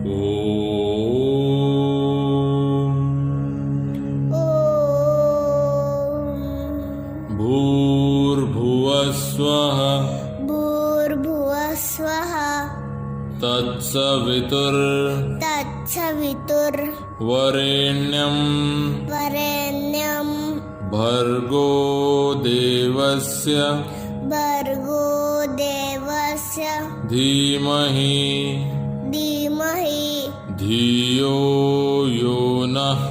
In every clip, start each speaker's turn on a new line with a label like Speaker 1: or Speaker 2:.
Speaker 1: भूर्भुवः स्वः
Speaker 2: भूर्भुवः स्वः
Speaker 1: तत्सवितुर्वरेण्यं भर्गो देवस्य धीमहि धियो यो नः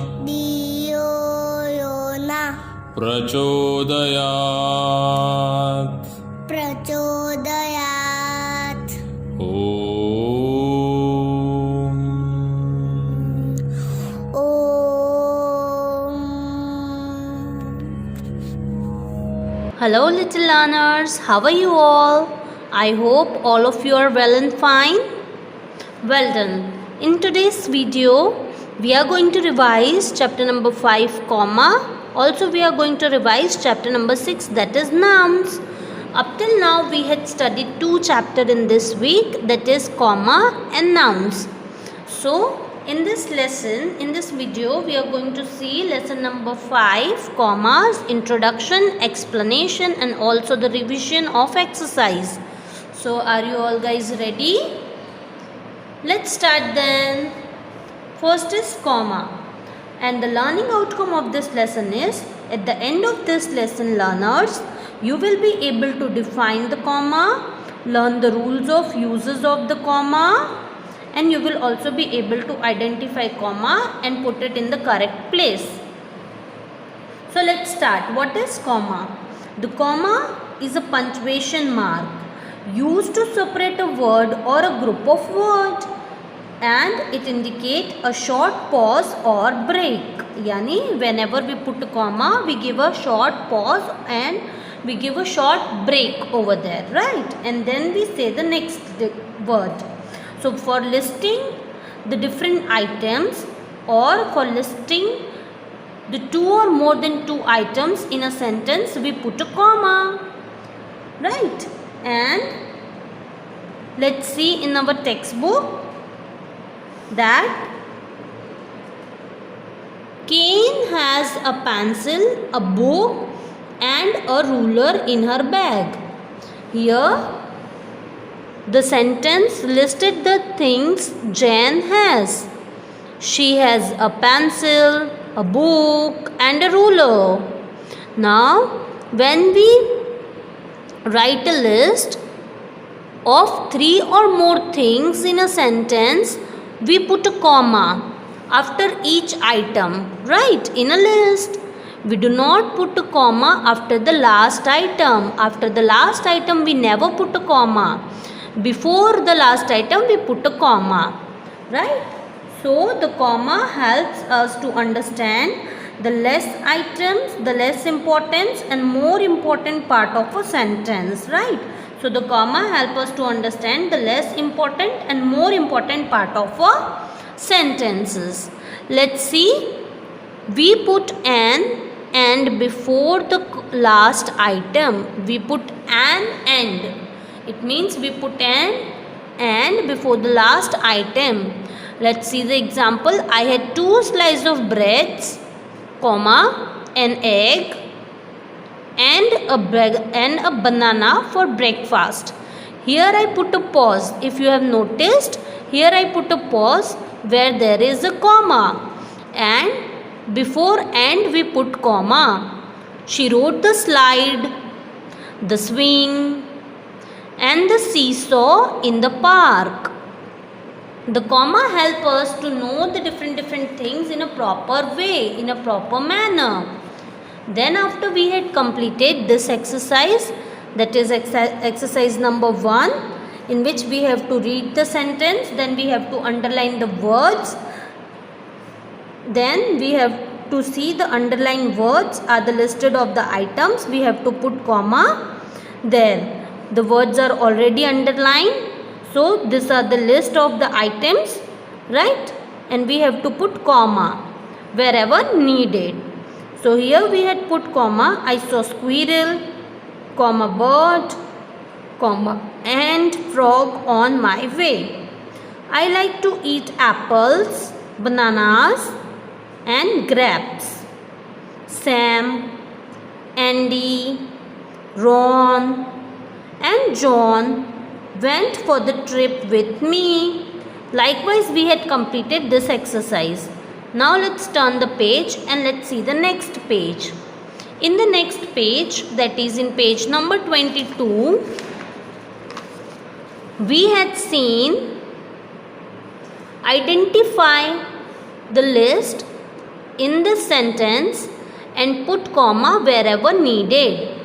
Speaker 1: प्रचोदयात्।
Speaker 3: Hello little learners, how are you all? I hope all of you are well and fine. Well done. In today's video, we are going to revise chapter number 5, comma. Also we are going to revise chapter number 6, that is nouns. Up till now we had studied 2 chapters in this week, that is comma and nouns. So in this lesson, in this video, we are going to see lesson number 5, commas, introduction, explanation and also the revision of exercise. So are you all guys ready? Let's start then. First is comma. And the learning outcome of this lesson is, at the end of this lesson, learners, you will be able to define the comma, learn the rules of uses of the comma, and you will also be able to identify comma and put it in the correct place. So let's start. What is comma? The comma is a punctuation mark used to separate a word or a group of words, and it indicates a short pause or break. Yani whenever we put a comma, we give a short pause and we give a short break over there, right? And then we say the next word. So for listing the different items or for listing the 2 or more than 2 items in a sentence, we put a comma, right? And let's see in our textbook that Kane has a pencil, a book and a ruler in her bag. Here the sentence listed the things Jane has. She has a pencil, a book and a ruler. Now when we write a list of 3 or more things in a sentence, we put a comma after each item, right, in a list. We do not put a comma after the last item. After the last item, we never put a comma. Before the last item, we put a comma, right? So the comma helps us to understand the less items, the less importance and more important part of a sentence, right? So the comma helps us to understand the less important and more important part of a sentences. Let's see. We put an and before the last item. We put an and. It means we put an and before the last item. Let's see the example. I had 2 slices of breads, comma, an egg and a banana for breakfast. Here I put a pause. If you have noticed, here I put a pause where there is a comma, and before and we put comma. She rode the slide, the swing and the seesaw in the park. The comma help us to know the different things in a proper way, in a proper manner. Then after we had completed this exercise, that is exercise number 1, in which we have to read the sentence, then we have to underline the words, then we have to see the underlined words are the listed of the items. We have to put comma there. The words are already underlined, so these are the list of the items, right? And we have to put comma wherever needed. So here we had put comma. I saw squirrel, comma, bird, comma, and frog on my way. I like to eat apples, bananas and grapes. Sam, Andy, Ron and John went for the trip with me. Likewise, we had completed this exercise. Now let's turn the page and let's see the next page. In the next page, that is in page number 22, we had seen identify the list in the sentence and put comma wherever needed.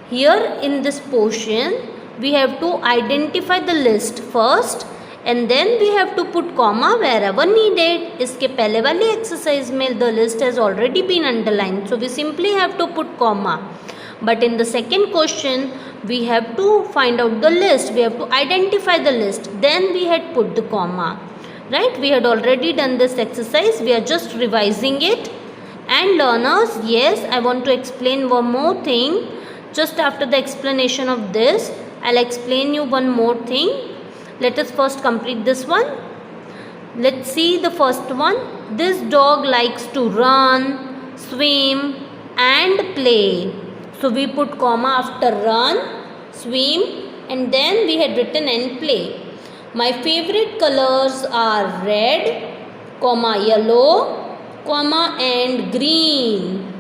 Speaker 3: Here in this portion, we have to identify the list first and then we have to put comma wherever needed. इसके पहले वाली exercise में the list has already been underlined, so we simply have to put comma. But in the second question, we have to find out the list. We have to identify the list. Then we had put the comma. Right? We had already done this exercise. We are just revising it. And learners, yes, I want to explain one more thing. Just after the explanation of this, I'll explain you one more thing. Let us first complete this one. Let's see the first one. This dog likes to run, swim and play. So we put comma after run, swim and then we had written and play. My favorite colors are red, comma yellow, comma and green.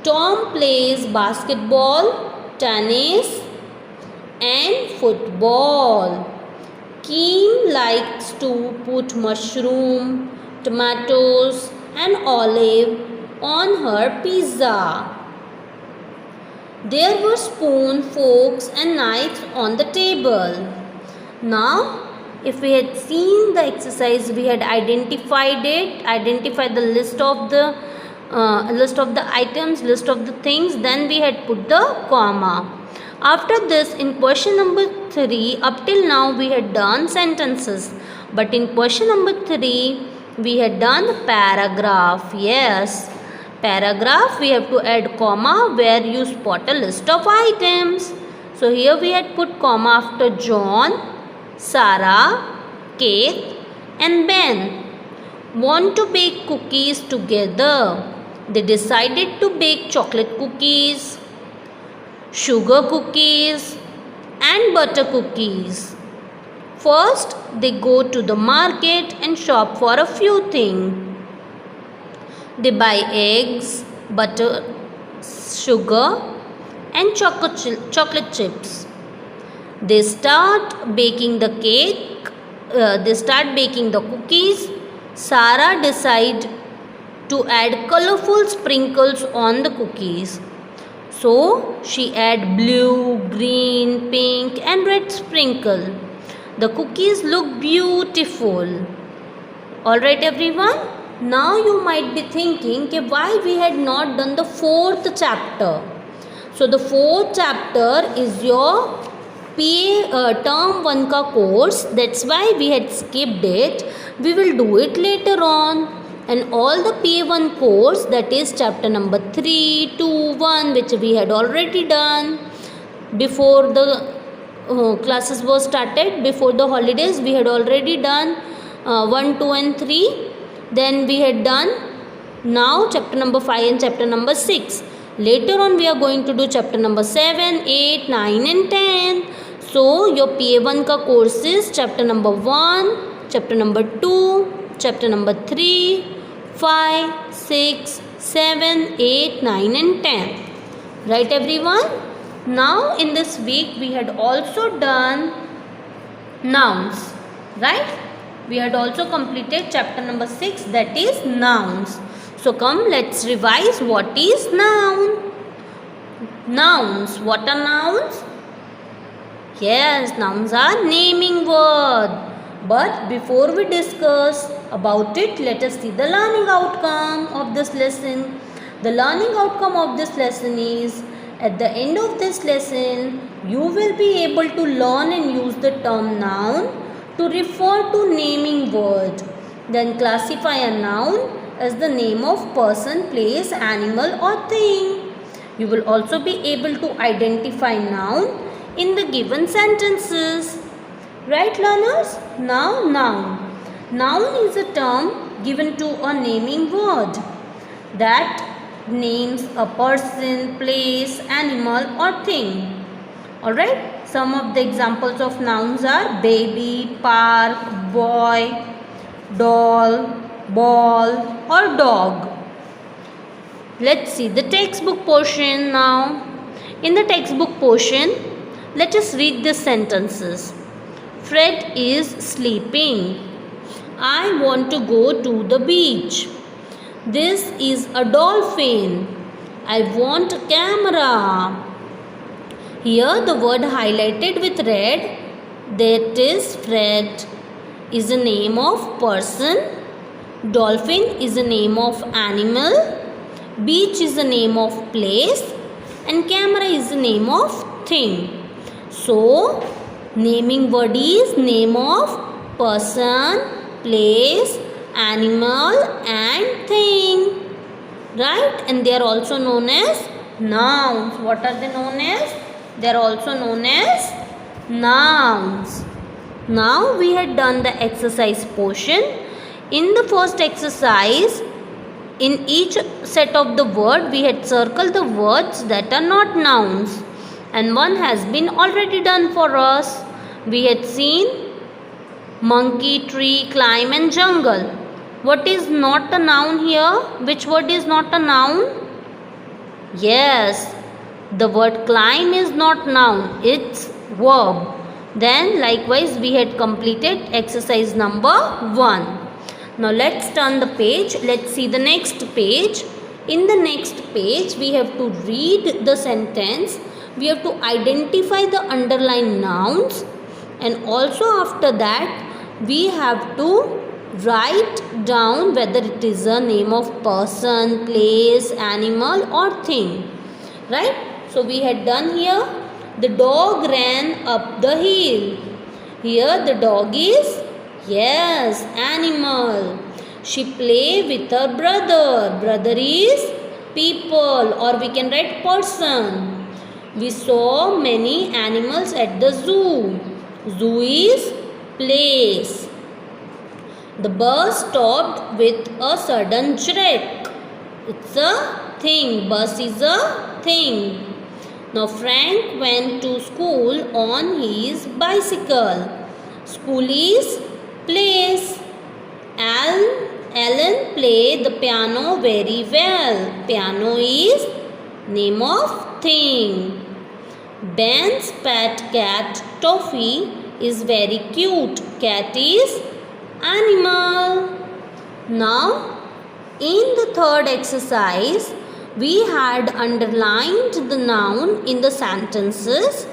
Speaker 3: Tom plays basketball, tennis and football. Kim likes to put mushroom, tomatoes and olive on her pizza. There were spoon, forks and knives on the table. Now, if we had seen the exercise, we had identified it, identified the list of the items, list of the things, then we had put the comma. After this, in question number 3, up till now we had done sentences. But in question number 3, we had done paragraph. Yes, paragraph, we have to add comma where you spot a list of items. So here we had put comma after John, Sarah, Kate and Ben. Want to bake cookies together. They decided to bake chocolate cookies, sugar cookies and butter cookies. First, they go to the market and shop for a few things. They buy eggs, butter, sugar and chocolate chips. They start baking the cake. They start baking the cookies. Sarah decides to add colorful sprinkles on the cookies. So she add blue, green, pink and red sprinkle. The cookies look beautiful. Alright everyone. Now you might be thinking why we had not done the 4th chapter. So the 4th chapter is your term 1 ka course. That's why we had skipped it. We will do it later on. And all the PA1 course, that is chapter number 3, 2, 1, which we had already done before the classes were started, before the holidays. We had already done 1, 2 and 3. Then we had done now chapter number 5 and chapter number 6. Later on we are going to do chapter number 7, 8, 9 and 10. So your PA1 ka course is chapter number 1, chapter number 2, chapter number 3, 5, 6, 7, 8, 9 and 10. Right everyone? Now in this week we had also done nouns. Right? We had also completed chapter number 6, that is nouns. So come, let's revise what is noun. Nouns. What are nouns? Yes, nouns are naming word. But before we discuss about it, let us see the learning outcome of this lesson. The learning outcome of this lesson is, at the end of this lesson, you will be able to learn and use the term noun to refer to naming word. Then classify a noun as the name of person, place, animal or thing. You will also be able to identify noun in the given sentences. Right learners? Now noun. Noun is a term given to a naming word that names a person, place, animal or thing. Alright, some of the examples of nouns are baby, park, boy, doll, ball or dog. Let's see the textbook portion now. In the textbook portion, let us read the sentences. Fred is sleeping. I want to go to the beach. This is a dolphin. I want a camera. Here the word highlighted with red, that is Fred, is a name of person. Dolphin is a name of animal. Beach is a name of place. And camera is the name of thing. So, naming word is name of person, place, animal and thing. Right? And they are also known as nouns. What are they known as? They are also known as nouns. Now we had done the exercise portion. In the first exercise, in each set of the word, we had circled the words that are not nouns. And one has been already done for us. We had seen monkey, tree, climb and jungle. What is not a noun here? Which word is not a noun? Yes, the word climb is not noun. It's verb. Then likewise we had completed exercise number 1. Now let's turn the page. Let's see the next page. In the next page, we have to read the sentence. We have to identify the underlined nouns. And also after that, we have to write down whether it is a name of person, place, animal or thing. Right? So we had done here. The dog ran up the hill. Here the dog is, yes, animal. She play with her brother. Brother is people, or we can write person. We saw many animals at the zoo. Zoo is place. The bus stopped with a sudden jerk. It's a thing. Bus is a thing. Now Frank went to school on his bicycle. School is place. Alan played the piano very well. Piano is name of thing. Ben's pet cat Toffee is very cute. Cat is animal. Now in the third exercise, we had underlined the noun in the sentences.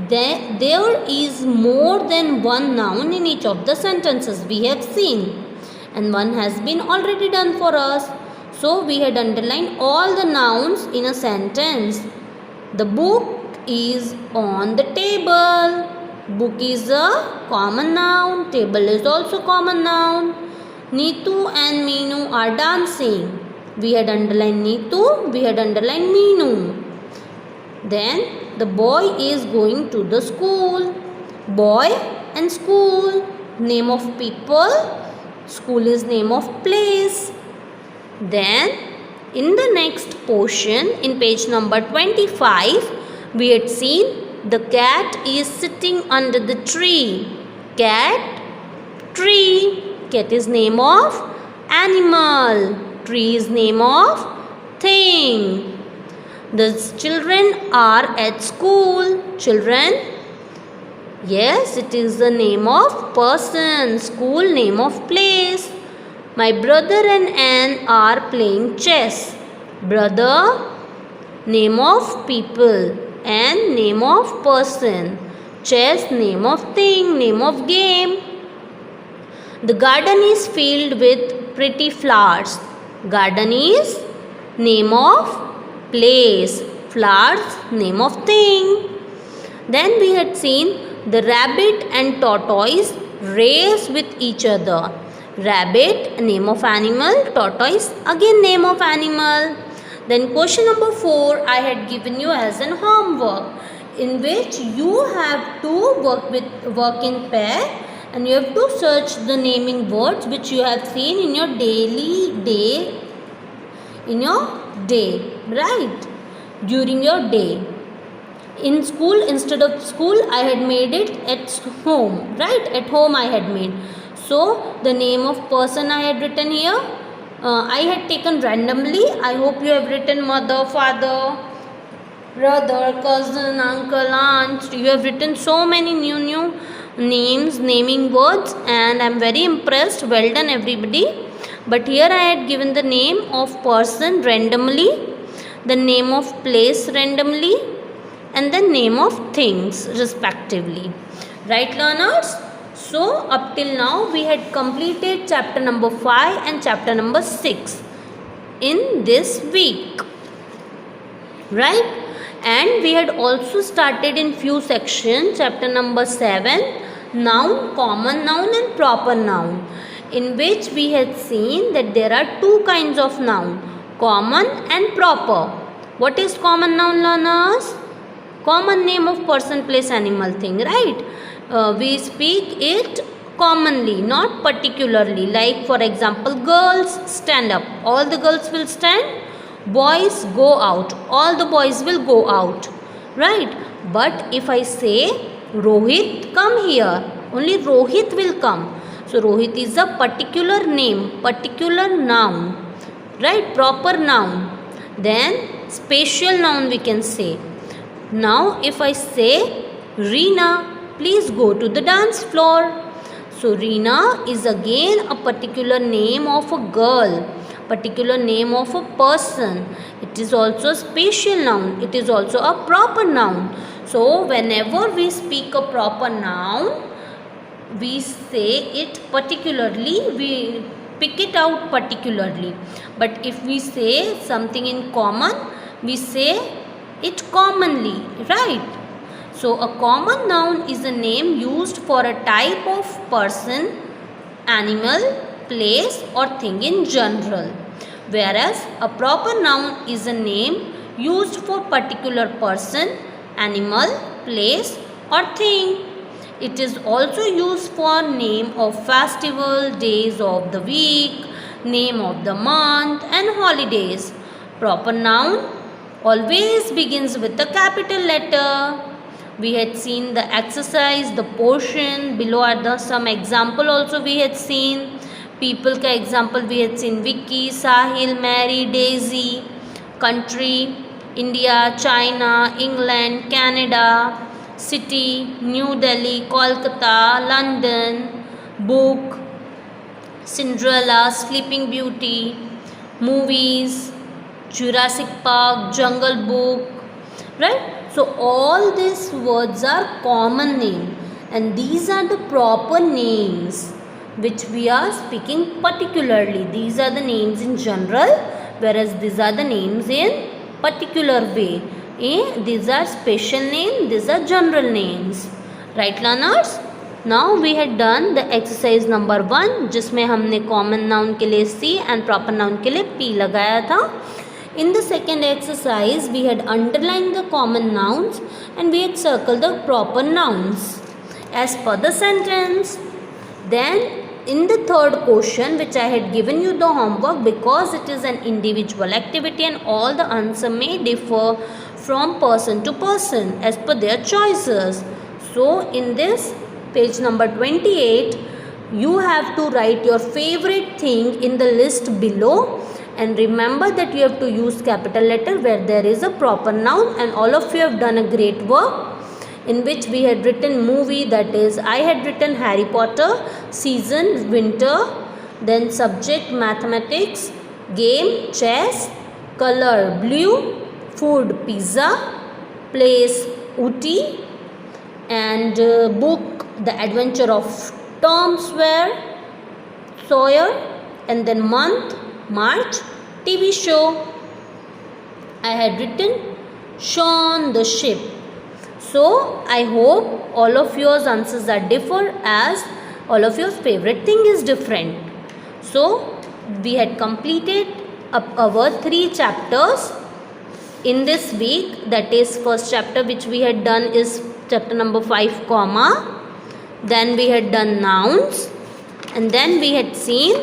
Speaker 3: There is more than one noun in each of the sentences we have seen. And one has been already done for us. So we had underlined all the nouns in a sentence. The book is on the table. Book is a common noun. Table is also common noun. Neetu and Meenu are dancing. We had underlined Neetu. We had underlined Meenu. Then the boy is going to the school. Boy and school. Name of people. School is name of place. Then in the next portion, in page number 25, we had seen the cat is sitting under the tree. Cat, tree. Cat is name of animal. Tree is name of thing. The children are at school. Children, yes, it is the name of person. School, name of place. My brother and Anne are playing chess. Brother, name of people. Anne, name of person. Chess, name of thing, name of game. The garden is filled with pretty flowers. Garden is name of place. Flowers, name of thing. Then we had seen the rabbit and tortoise race with each other. Rabbit, name of animal. Tortoise, again name of animal. Then question number 4 I had given you as an homework, in which you have to work in pair and you have to search the naming words which you have seen in your day, right? During your day. In school, instead of school, I had made it at home, right? At home I had made. So the name of person I had written here, I had taken randomly. I hope you have written mother, father, brother, cousin, uncle, aunt. You have written so many new names, naming words, and I'm very impressed. Well done, everybody. But here I had given the name of person randomly, the name of place randomly, and the name of things respectively. Right, learners? So up till now we had completed chapter number 5 and chapter number 6 in this week, right? And we had also started in few sections, chapter number 7, noun, common noun and proper noun, in which we had seen that there are two kinds of noun, common and proper. What is common noun, learners? Common name of person, place, animal, thing, right? We speak it commonly, not particularly. Like for example, girls stand up, all the girls will stand. Boys go out, all the boys will go out, right? But if I say Rohit, come here, only Rohit will come. So Rohit is a particular name, particular noun, right? Proper noun. Then spatial noun we can say. Now if I say Reena, please go to the dance floor. So Reena is again a particular name of a girl, particular name of a person. It is also a spatial noun. It is also a proper noun. So whenever we speak a proper noun, we say it particularly, we pick it out particularly. But if we say something in common, we say it commonly, right? So a common noun is a name used for a type of person, animal, place or thing in general, whereas a proper noun is a name used for particular person, animal, place or thing. It is also used for name of festival, days of the week, name of the month and holidays. Proper noun always begins with a capital letter. We had seen the exercise, the portion. Below are some example also we had seen. People ka example we had seen Vicky, Sahil, Mary, Daisy. Country, India, China, England, Canada. City, New Delhi, Kolkata, London. Book, Cinderella, Sleeping Beauty. Movies, Jurassic Park, Jungle Book, right? So all these words are common name and these are the proper names which we are speaking particularly. These are the names in general, whereas these are the names in particular way. These are special names, these are general names. Right, learners? Now we had done the exercise number 1 जिसमें हमने common noun के लिए C and proper noun के लिए P लगाया था. In the second exercise, we had underlined the common nouns and we had circled the proper nouns as per the sentence. Then in the third question, which I had given you the homework because it is an individual activity and all the answer may differ from person to person as per their choices. So in this page number 28, you have to write your favorite thing in the list below. And remember that you have to use capital letter where there is a proper noun, and all of you have done a great work in which we had written movie, that is I had written Harry Potter, season winter, then subject mathematics, game chess, color blue, food pizza, place Ooty, and book The Adventure of Tom Sawyer, and then month March. TV show I had written Shaun the Sheep. So I hope all of your answers are different as all of your favorite thing is different. So we had completed our 3 chapters in this week. That is, first chapter which we had done is chapter number 5, comma. then we had done nouns, and then we had seen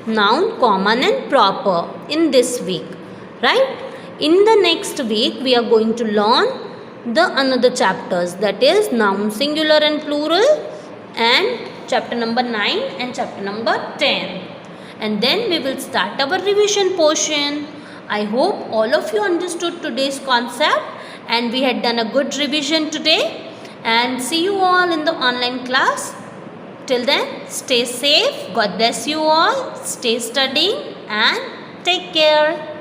Speaker 3: noun common and proper in this week, right? In the next week we are going to learn the another chapters, that is noun singular and plural, and chapter number 9 and chapter number 10, and then we will start our revision portion. I hope all of you understood today's concept and we had done a good revision today, and see you all in the online class. Till then, stay safe, God bless you all, stay studying and take care.